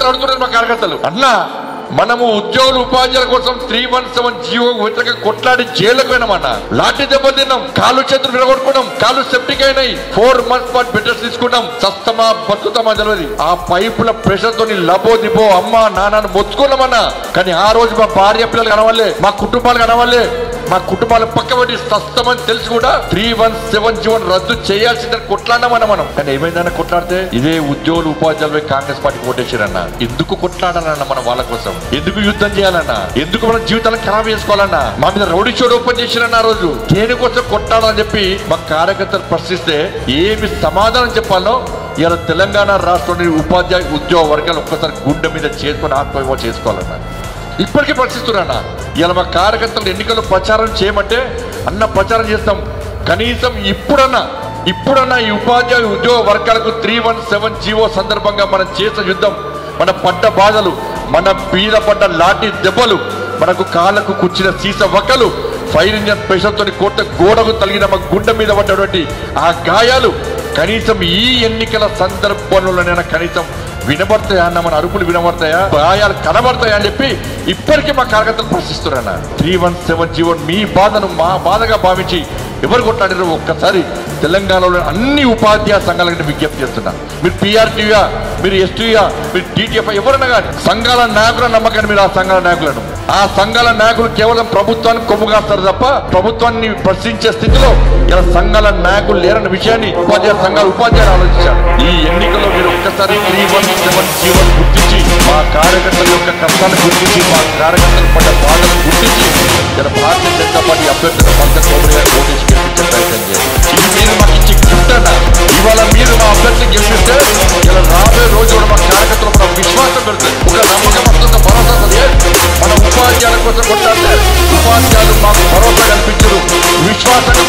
కార్యకర్తలు అడుగుతున్నారు. మా కార్యకర్తలు అన్నా మనము ఉద్యోగులు ఉపాధ్యాయుల కోసం 317 జీవో వ్యతిరేకంగా కొట్లాడి జైలుకు పోయినామన్నా. లాఠీ దెబ్బలు తిన్నాం, కాళ్ళు చేతులు విరగొట్టుకున్నాం, కాళ్ళు సెప్టిక్ అయినాయి, 4 months పాటు బెడ్రెస్ట్ తీసుకున్నాం. సస్తమా బతుకుతామా తెలియదు. ఆ పైపుల ప్రెషర్ తోని లబో దిబో అమ్మ నాన్నను మొత్తుకున్నామన్నా. కానీ ఆ రోజు మా భార్య పిల్లలు కనవాలే, మా కుటుంబాలు కనవాలే, మా కుటుంబాలు పక్కబట్టి సస్తమని తెలిసి కూడా 317 జీవోను రద్దు చేయాల్సిందని కొట్లాడినామన్నా మనం. కానీ ఏమైందన్న కొట్లాడితే ఇదే ఉద్యోగులు ఉపాధ్యాయులు కాంగ్రెస్ పార్టీకి ఓటేసారన్నా. ఎందుకు కొట్లాడాలన్నా మనం వాళ్ళ కోసం? ఎందుకు యుద్ధం చేయాలన్నా? ఎందుకు మన జీవితాలను ఖరాబ్ చేసుకోవాలన్నా? మా మీద రౌడీ షోడ్ ఓపెన్ చేసిరన్న ఆ రోజు. దేనికోసం కొట్టాలని చెప్పి మా కార్యకర్తలు ప్రశ్నిస్తే ఏమి సమాధానం చెప్పాలో ఇలా తెలంగాణ రాష్ట్రంలోని ఉపాధ్యాయ ఉద్యోగ వర్గాలు ఒక్కసారి గుండె మీద చేసుకుని ఆత్మవిమర్శ చేసుకోవాలన్నా. ఇప్పటికీ ప్రశ్నిస్తున్నా. ఇలా మా కార్యకర్తలు ఎన్నికల్లో ప్రచారం చేయమంటే అన్న ప్రచారం చేస్తాం. కనీసం ఇప్పుడన్నా ఈ ఉపాధ్యాయ ఉద్యోగ వర్గాలకు 317 జీవో సందర్భంగా మనం చేసిన యుద్ధం, మన పడ్డ బాధలు, మన పీద పడ్డ లాఠీ దెబ్బలు, మనకు కాళ్ళకు కూర్చిన సీస వక్కలు, ఫైర్ ఇంజన్ ప్రెషర్తో కోట గోడకు తగిన మా గుండె మీద పడ్డటువంటి ఆ గాయాలు కనీసం ఈ ఎన్నికల సందర్భంలోనైనా కనీసం వినబడతాయా అన్న, మన అరుపులు వినబడతాయా, గాయాలు కనబడతాయా అని చెప్పి ఇప్పటికీ మా కార్యకర్తలు ప్రశ్నిస్తున్నా. 317 జీవో మీ బాధను మా బాధగా భావించి ఎవరు కొట్లాడారో ఒక్కసారి తెలంగాణలో అన్ని ఉపాధ్యాయ సంఘాలకు విజ్ఞప్తి చేస్తున్నా. మీరు PRTయా, మీరు STయా, మీరు TTF ఎవరైనా కానీ సంఘాల నాయకుల నమ్మకాన్ని మీరు ఆ సంఘాల నాయకులను, ఆ సంఘాల నాయకులు కేవలం ప్రభుత్వానికి కొమ్ము కాస్తారు తప్ప ప్రభుత్వాన్ని ప్రశ్నించే స్థితిలో ఇలా సంఘాల నాయకులు లేరన్న విషయాన్ని ఉపాధ్యాయ సంఘాలు ఉపాధ్యాయులు ఆలోచించారు. ఈ ఎన్నికల్లో మీరు ఒక్కసారి 317 జీవోను గుర్తించి మా కార్యకర్తల యొక్క కష్టాలను గుర్తించి మా కార్యకర్తలు పడ్డ బాధలను గుర్తించి ఇలా భారతీయ జనతా పార్టీ అభ్యర్థుల పంకజ్ చౌదరి గారు ఓటేసి గెలిపించే ప్రయత్నం చేయాలి. ఇది మీరు మాకు ఇచ్చి గిఫ్ట్. ఇవాళ మీరు మా అభ్యర్థిని గెలిపిస్తే ఇలా రాబోయే రోజు కూడా మా కార్యకర్తలు మన విశ్వాసం పెడుతుంది, ఒక నమ్మకం వస్తుంది, భరోసా వస్తుంది. మన ఉపాధ్యాయుల కోసం కొట్టాలంటే ఉపాధ్యాయులు మాకు భరోసా కల్పించరు, విశ్వాసంగా